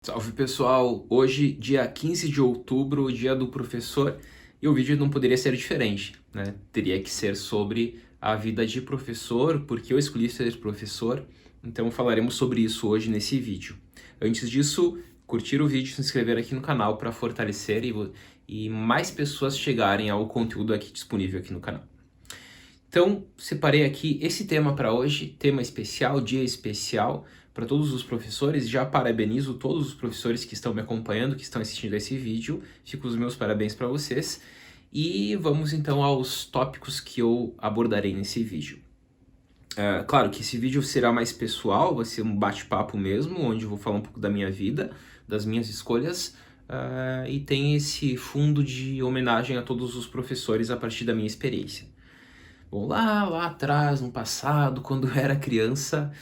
Salve pessoal, hoje dia 15 de outubro, dia do professor, e o vídeo não poderia ser diferente, né? Teria que ser sobre a vida de professor, porque eu escolhi ser professor, então falaremos sobre isso hoje nesse vídeo. Antes disso, curtir o vídeo e se inscrever aqui no canal para fortalecer e mais pessoas chegarem ao conteúdo aqui disponível aqui no canal. Então, separei aqui esse tema para hoje, tema especial, dia especial para todos os professores. Já parabenizo todos os professores que estão me acompanhando, que estão assistindo esse vídeo. Fico os meus parabéns para vocês. E vamos então aos tópicos que eu abordarei nesse vídeo. Claro que esse vídeo será mais pessoal, vai ser um bate-papo mesmo, onde eu vou falar um pouco da minha vida, das minhas escolhas, e tem esse fundo de homenagem a todos os professores a partir da minha experiência. Bom, lá atrás, no passado, quando eu era criança,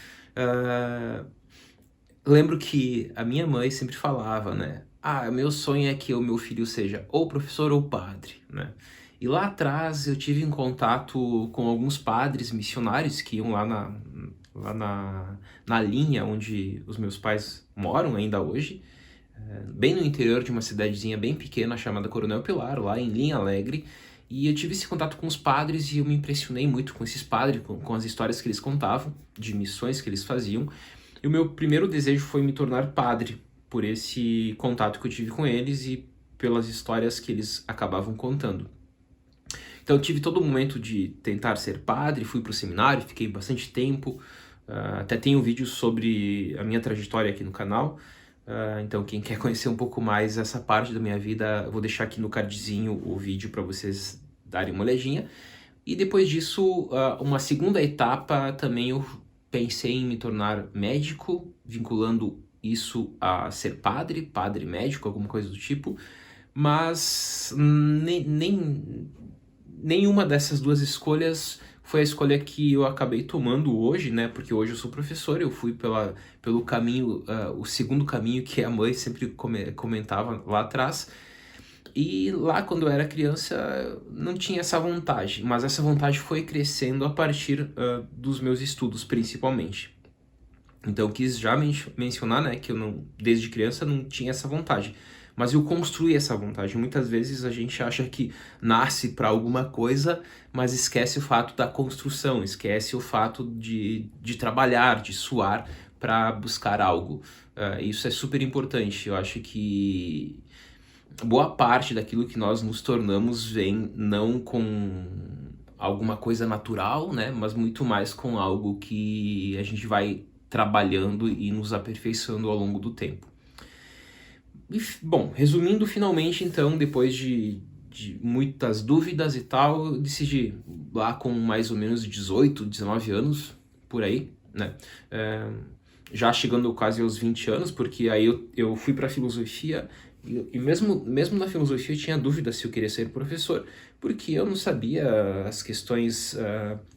lembro que a minha mãe sempre falava, né? Meu sonho é que o meu filho seja ou professor ou padre, né? E lá atrás eu tive em contato com alguns padres missionários que iam na linha onde os meus pais moram ainda hoje, bem no interior de uma cidadezinha bem pequena chamada Coronel Pilar, lá em Linha Alegre. E eu tive esse contato com os padres e eu me impressionei muito com esses padres, com as histórias que eles contavam, de missões que eles faziam. E o meu primeiro desejo foi me tornar padre, por esse contato que eu tive com eles e pelas histórias que eles acabavam contando. Então eu tive todo o momento de tentar ser padre, fui para o seminário, fiquei bastante tempo, até tenho vídeos sobre a minha trajetória aqui no canal. Então quem quer conhecer um pouco mais essa parte da minha vida, eu vou deixar aqui no cardzinho o vídeo para vocês darem uma olhadinha. E depois disso, uma segunda etapa também eu pensei em me tornar médico, vinculando isso a ser padre médico, alguma coisa do tipo, mas nenhuma dessas duas escolhas foi a escolha que eu acabei tomando hoje, né? Porque hoje eu sou professor, eu fui pelo caminho, o segundo caminho que a mãe sempre comentava lá atrás. E lá, quando eu era criança, não tinha essa vontade, mas essa vontade foi crescendo a partir dos meus estudos, principalmente. Então, eu quis já mencionar, né, que eu não, desde criança não tinha essa vontade, mas eu construí essa vontade. Muitas vezes a gente acha que nasce para alguma coisa, mas esquece o fato da construção, esquece o fato de trabalhar, de suar para buscar algo. Isso é super importante. Eu acho que boa parte daquilo que nós nos tornamos vem não com alguma coisa natural, né, mas muito mais com algo que a gente vai trabalhando e nos aperfeiçoando ao longo do tempo. E, bom, resumindo, finalmente, então, depois de muitas dúvidas e tal, eu decidi lá com mais ou menos 18, 19 anos, por aí, né, já chegando quase aos 20 anos, porque aí eu fui para filosofia. E mesmo na filosofia eu tinha dúvida se eu queria ser professor, porque eu não sabia as questões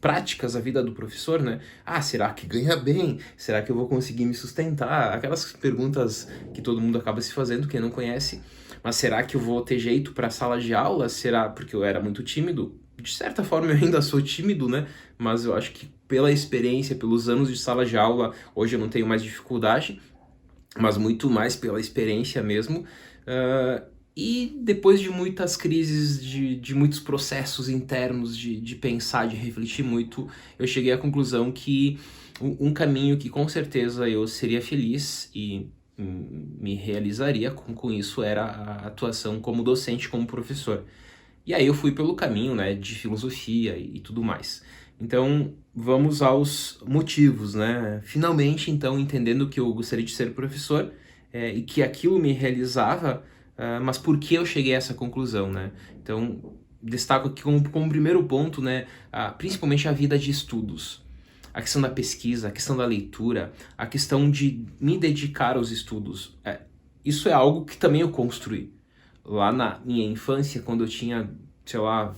práticas da vida do professor, né? Será que ganha bem? Será que eu vou conseguir me sustentar? Aquelas perguntas que todo mundo acaba se fazendo, quem não conhece. Mas será que eu vou ter jeito para a sala de aula? Será? Porque eu era muito tímido. De certa forma eu ainda sou tímido, né? Mas eu acho que pela experiência, pelos anos de sala de aula, hoje eu não tenho mais dificuldade, mas muito mais pela experiência mesmo. E depois de muitas crises, de muitos processos internos, de pensar, de refletir muito, eu cheguei à conclusão que um caminho que com certeza eu seria feliz e me realizaria com isso era a atuação como docente, como professor. E aí eu fui pelo caminho, né, de filosofia e tudo mais. Então, vamos aos motivos, né? Finalmente, então, entendendo que eu gostaria de ser professor, e que aquilo me realizava, mas por que eu cheguei a essa conclusão, né? Então, destaco aqui como primeiro ponto, né, principalmente a vida de estudos. A questão da pesquisa, a questão da leitura, a questão de me dedicar aos estudos. Isso é algo que também eu construí. Lá na minha infância, quando eu tinha, sei lá,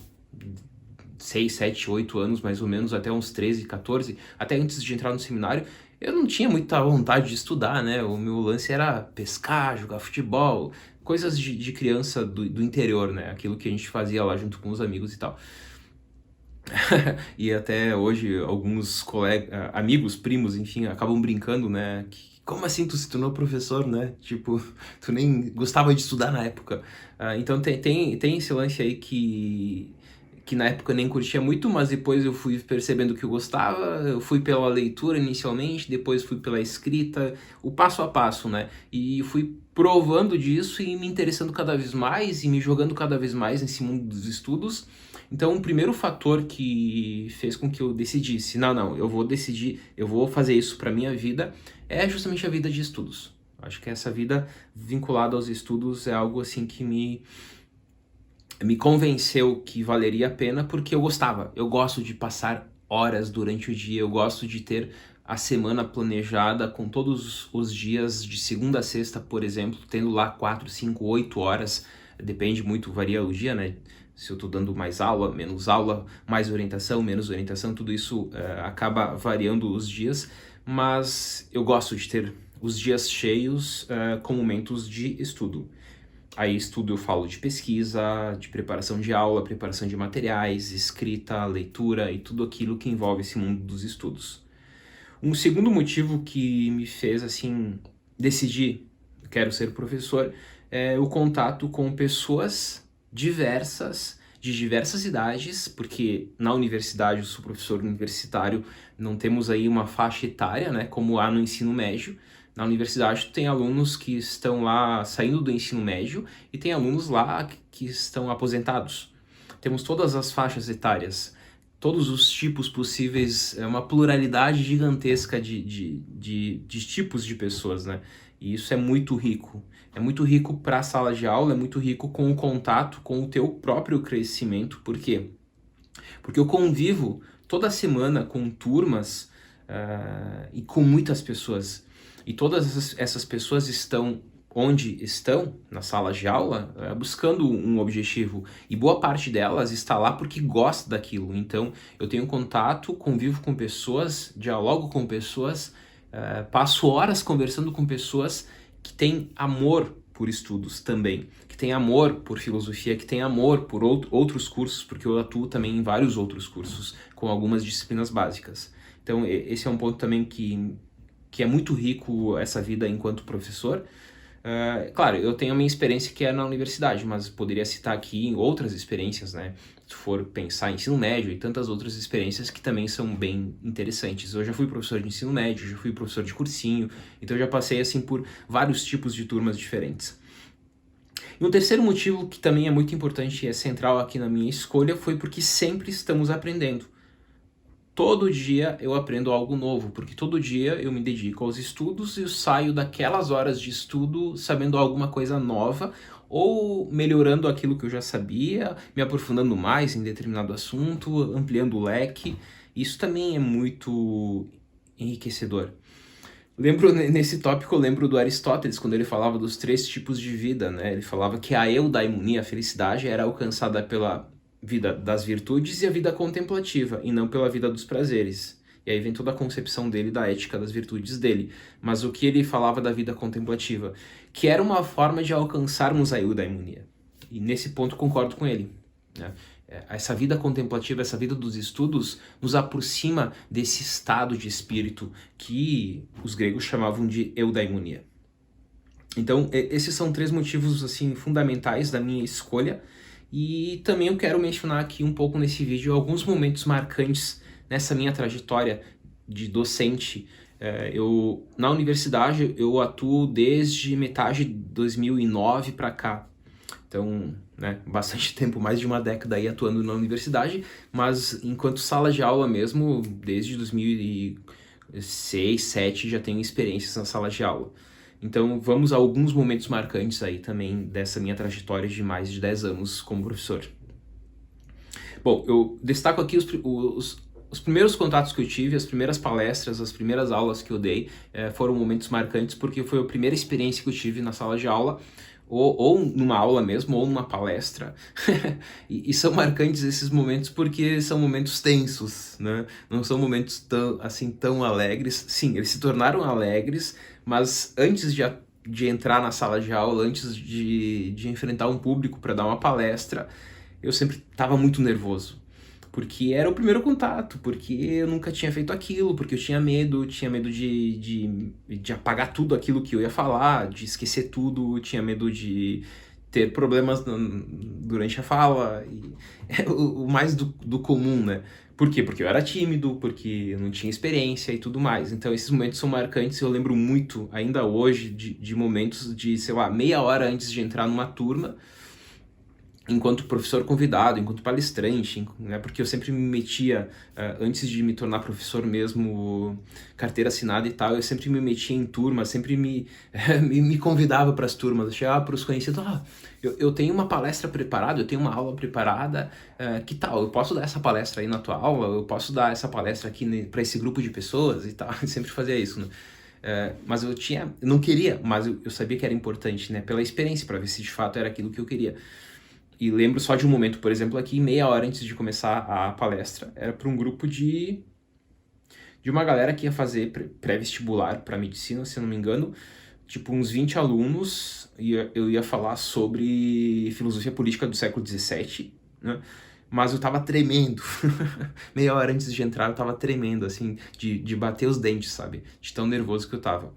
6, 7, 8 anos mais ou menos, até uns 13, 14, até antes de entrar no seminário, eu não tinha muita vontade de estudar, né? O meu lance era pescar, jogar futebol, coisas de criança do interior, né? Aquilo que a gente fazia lá junto com os amigos e tal. E até hoje alguns colegas, amigos, primos, enfim, acabam brincando, né? como assim tu se tornou professor, né? Tipo, tu nem gostava de estudar na época. Então tem esse lance aí que na época eu nem curtia muito, mas depois eu fui percebendo que eu gostava, eu fui pela leitura inicialmente, depois fui pela escrita, o passo a passo, né? E fui provando disso e me interessando cada vez mais e me jogando cada vez mais nesse mundo dos estudos. Então, o primeiro fator que fez com que eu decidisse, não, eu vou decidir, eu vou fazer isso para minha vida, é justamente a vida de estudos. Acho que essa vida vinculada aos estudos é algo assim que me convenceu que valeria a pena porque eu gostava. Eu gosto de passar horas durante o dia, eu gosto de ter a semana planejada com todos os dias de segunda a sexta, por exemplo, tendo lá 4, 5, 8 horas, depende muito, varia o dia, né? Se eu tô dando mais aula, menos aula, mais orientação, menos orientação, tudo isso acaba variando os dias, mas eu gosto de ter os dias cheios com momentos de estudo. Aí estudo eu falo de pesquisa, de preparação de aula, preparação de materiais, escrita, leitura e tudo aquilo que envolve esse mundo dos estudos. Um segundo motivo que me fez assim decidir quero ser professor é o contato com pessoas diversas, de diversas idades, porque na universidade eu sou professor universitário, não temos aí uma faixa etária, né, como há no ensino médio. Na universidade tem alunos que estão lá saindo do ensino médio e tem alunos lá que estão aposentados. Temos todas as faixas etárias, todos os tipos possíveis, é uma pluralidade gigantesca de tipos de pessoas, né? E isso é muito rico. É muito rico para a sala de aula, é muito rico com o contato com o teu próprio crescimento. Por quê? Porque eu convivo toda semana com turmas e com muitas pessoas. E todas essas pessoas estão onde estão, na sala de aula, buscando um objetivo. E boa parte delas está lá porque gosta daquilo. Então, eu tenho contato, convivo com pessoas, dialogo com pessoas, passo horas conversando com pessoas que têm amor por estudos também, que têm amor por filosofia, que têm amor por outros cursos, porque eu atuo também em vários outros cursos, com algumas disciplinas básicas. Então, esse é um ponto também que é muito rico essa vida enquanto professor. Claro, eu tenho a minha experiência que é na universidade, mas poderia citar aqui outras experiências, né? Se for pensar em ensino médio e tantas outras experiências que também são bem interessantes. Eu já fui professor de ensino médio, já fui professor de cursinho, então eu já passei assim por vários tipos de turmas diferentes. E um terceiro motivo que também é muito importante e é central aqui na minha escolha foi porque sempre estamos aprendendo. Todo dia eu aprendo algo novo, porque todo dia eu me dedico aos estudos e eu saio daquelas horas de estudo sabendo alguma coisa nova ou melhorando aquilo que eu já sabia, me aprofundando mais em determinado assunto, ampliando o leque. Isso também é muito enriquecedor. Nesse tópico, eu lembro do Aristóteles, quando ele falava dos 3 tipos de vida, né? Ele falava que a eudaimonia, a felicidade, era alcançada pela vida das virtudes e a vida contemplativa, e não pela vida dos prazeres. E aí vem toda a concepção dele da ética das virtudes dele. Mas o que ele falava da vida contemplativa? Que era uma forma de alcançarmos a eudaimonia. E nesse ponto concordo com ele, né? Essa vida contemplativa, essa vida dos estudos, nos aproxima desse estado de espírito que os gregos chamavam de eudaimonia. Então, esses são 3 motivos assim fundamentais da minha escolha. E também eu quero mencionar aqui um pouco nesse vídeo alguns momentos marcantes nessa minha trajetória de docente. Na universidade eu atuo desde metade de 2009 para cá. Então, né, bastante tempo, mais de uma década aí atuando na universidade, mas enquanto sala de aula mesmo, desde 2006, 2007 já tenho experiências na sala de aula. Então, vamos a alguns momentos marcantes aí também dessa minha trajetória de mais de 10 anos como professor. Bom, eu destaco aqui os primeiros contatos que eu tive, as primeiras palestras, as primeiras aulas que eu dei, foram momentos marcantes porque foi a primeira experiência que eu tive na sala de aula, ou numa aula mesmo, ou numa palestra. E são marcantes esses momentos porque são momentos tensos, né? Não são momentos tão alegres. Sim, eles se tornaram alegres, mas antes de entrar na sala de aula, antes de enfrentar um público para dar uma palestra, eu sempre estava muito nervoso. porque era o primeiro contato, porque eu nunca tinha feito aquilo, porque eu tinha medo de apagar tudo aquilo que eu ia falar, de esquecer tudo, tinha medo de ter problemas durante a fala, e é o mais do comum, né? Por quê? Porque eu era tímido, porque eu não tinha experiência e tudo mais. Então esses momentos são marcantes, eu lembro muito, ainda hoje, de momentos de, sei lá, meia hora antes de entrar numa turma, enquanto professor convidado, enquanto palestrante, né, porque eu sempre me metia, antes de me tornar professor mesmo, carteira assinada e tal, eu sempre me metia em turma, sempre me convidava para as turmas, eu chegava para os conhecidos, eu tenho uma palestra preparada, eu tenho uma aula preparada, que tal, eu posso dar essa palestra aí na tua aula, eu posso dar essa palestra aqui para esse grupo de pessoas e tal, eu sempre fazia isso, né? Mas eu não queria, mas eu sabia que era importante, né, pela experiência, para ver se de fato era aquilo que eu queria. E lembro só de um momento, por exemplo, aqui, meia hora antes de começar a palestra, era para um grupo de uma galera que ia fazer pré-vestibular para medicina, se eu não me engano, tipo uns 20 alunos, e eu ia falar sobre filosofia política do século XVII, né? Mas eu tava tremendo. Meia hora antes de entrar eu tava tremendo, assim, de bater os dentes, sabe? De tão nervoso que eu tava.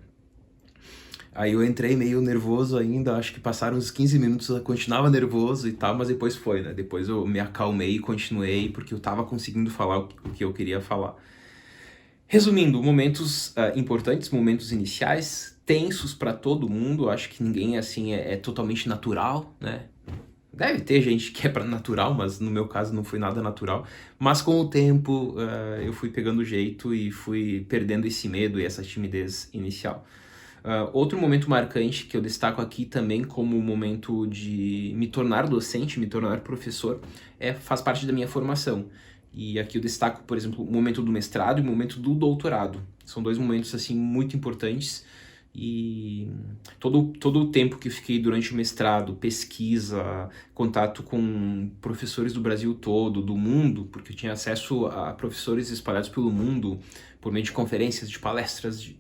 Aí eu entrei meio nervoso ainda, acho que passaram uns 15 minutos, eu continuava nervoso e tal, mas depois foi, né? Depois eu me acalmei e continuei, porque eu tava conseguindo falar o que eu queria falar. Resumindo, momentos importantes, momentos iniciais, tensos para todo mundo, acho que ninguém, assim, é totalmente natural, né? Deve ter gente que é natural, mas no meu caso não foi nada natural. Mas com o tempo eu fui pegando jeito e fui perdendo esse medo e essa timidez inicial. Outro momento marcante que eu destaco aqui também como momento de me tornar docente, me tornar professor, faz parte da minha formação. E aqui eu destaco, por exemplo, o momento do mestrado e o momento do doutorado. São dois momentos assim muito importantes e todo o tempo que eu fiquei durante o mestrado, pesquisa, contato com professores do Brasil todo, do mundo, porque eu tinha acesso a professores espalhados pelo mundo por meio de conferências, de palestras,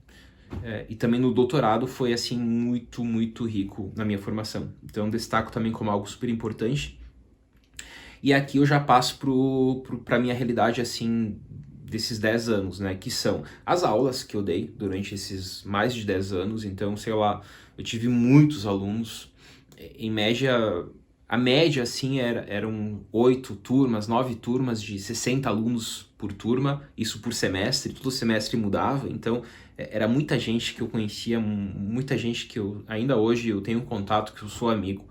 e também no doutorado foi assim muito, muito rico na minha formação. Então destaco também como algo super importante. E aqui eu já passo para a minha realidade assim desses 10 anos, né, que são as aulas que eu dei durante esses mais de 10 anos. Então, sei lá, eu tive muitos alunos, em média, a média assim eram 8 turmas, 9 turmas de 60 alunos por turma, isso por semestre, todo semestre mudava, então era muita gente que eu conhecia, muita gente que eu ainda hoje eu tenho contato, que eu sou amigo.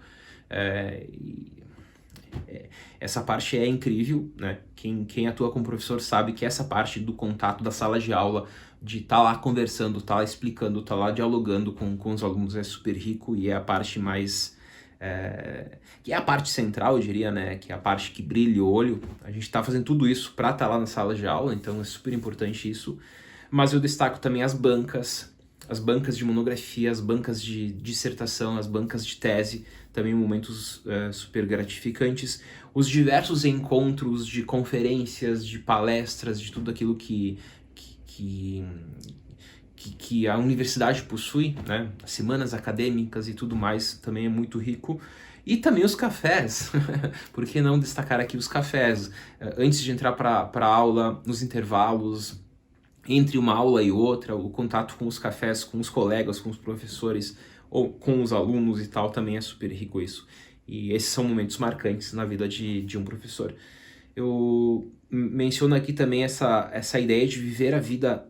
Essa parte é incrível, né? Quem atua como professor sabe que essa parte do contato da sala de aula, de estar lá conversando, estar lá explicando, estar lá dialogando com os alunos é super rico e é a parte mais... que é a parte central, eu diria, né? Que é a parte que brilha o olho. A gente está fazendo tudo isso para estar lá na sala de aula, então é super importante isso. Mas eu destaco também as bancas de monografia, as bancas de dissertação, as bancas de tese, também momentos super gratificantes. Os diversos encontros de conferências, de palestras, de tudo aquilo que a universidade possui, né? As semanas acadêmicas e tudo mais, também é muito rico. E também os cafés, por que não destacar aqui os cafés? Antes de entrar para a aula, nos intervalos, entre uma aula e outra, o contato com os cafés, com os colegas, com os professores, ou com os alunos e tal, também é super rico isso. E esses são momentos marcantes na vida de um professor. Eu menciono aqui também essa ideia de viver a vida,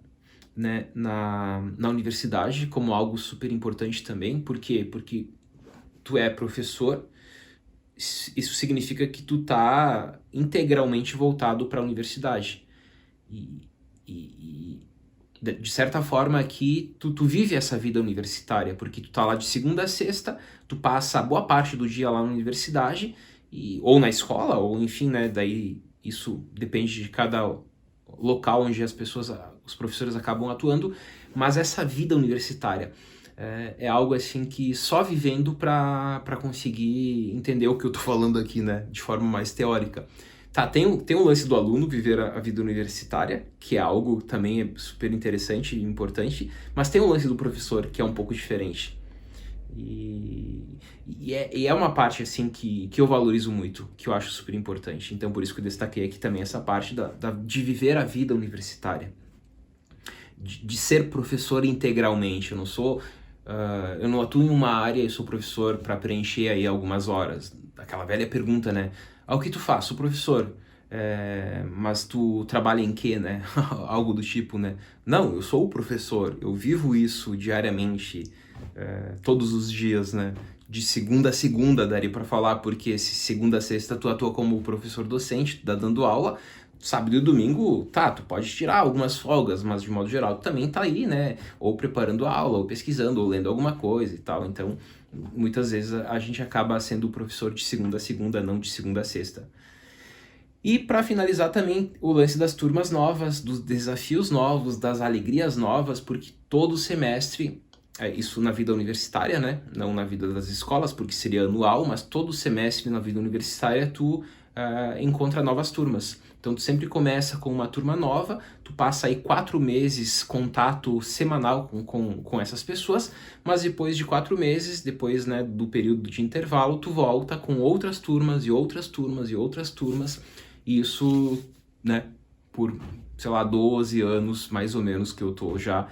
né, na universidade como algo super importante também. Por quê? Porque tu é professor, isso significa que tu tá integralmente voltado para a universidade. E de certa forma aqui tu vive essa vida universitária, porque tu tá lá de segunda a sexta, tu passa boa parte do dia lá na universidade, ou na escola, ou enfim, né, daí isso depende de cada local onde os professores acabam atuando, mas essa vida universitária é algo assim que só vivendo para conseguir entender o que eu tô falando aqui, né, de forma mais teórica. Tá, tem o lance do aluno viver a vida universitária, que é algo também super interessante e importante, mas tem o lance do professor, que é um pouco diferente. E é uma parte, assim, que eu valorizo muito, que eu acho super importante. Então, por isso que eu destaquei aqui também essa parte de viver a vida universitária. De ser professor integralmente. Eu não atuo em uma área e sou professor para preencher aí algumas horas. Aquela velha pergunta, né? O que tu faz? Sou professor. Mas tu trabalha em quê, né? Algo do tipo, né? Não, eu sou o professor, eu vivo isso diariamente, todos os dias, né? De segunda a segunda daria para falar, porque se segunda a sexta tu atua como professor docente, tu tá dando aula, sábado e domingo, tá, tu pode tirar algumas folgas, mas de modo geral tu também tá aí, né? Ou preparando a aula, ou pesquisando, ou lendo alguma coisa e tal. Então, muitas vezes a gente acaba sendo professor de segunda a segunda, não de segunda a sexta. E para finalizar também o lance das turmas novas, dos desafios novos, das alegrias novas, porque todo semestre, isso na vida universitária, né? Não na vida das escolas, porque seria anual, mas todo semestre na vida universitária tu encontra novas turmas. Então tu sempre começa com uma turma nova, tu passa aí 4 meses contato semanal com essas pessoas, mas depois de 4 meses, depois, né, do período de intervalo, tu volta com outras turmas e outras turmas e outras turmas. E isso, né, por, sei lá, 12 anos mais ou menos que eu tô já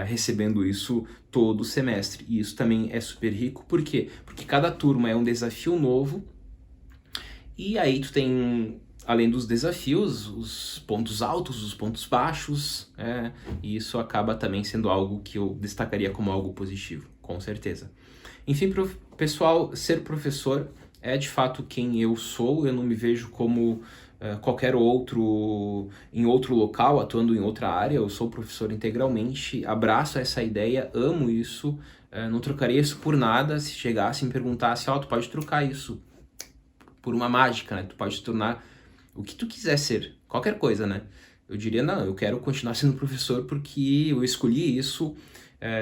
recebendo isso todo semestre. E isso também é super rico, por quê? Porque cada turma é um desafio novo, e aí tu tem, além dos desafios, os pontos altos, os pontos baixos, e isso acaba também sendo algo que eu destacaria como algo positivo, com certeza. Enfim, pessoal, ser professor é de fato quem eu sou, eu não me vejo como qualquer outro, em outro local, atuando em outra área, eu sou professor integralmente, abraço essa ideia, amo isso, não trocaria isso por nada. Se chegasse e me perguntasse, tu pode trocar isso por uma mágica, né? Tu pode se tornar o que tu quiser ser, qualquer coisa, né? Eu diria, não, eu quero continuar sendo professor porque eu escolhi isso,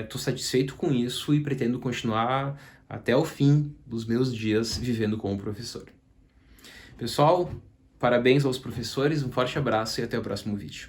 tô satisfeito com isso e pretendo continuar até o fim dos meus dias vivendo como professor. Pessoal, parabéns aos professores, um forte abraço e até o próximo vídeo.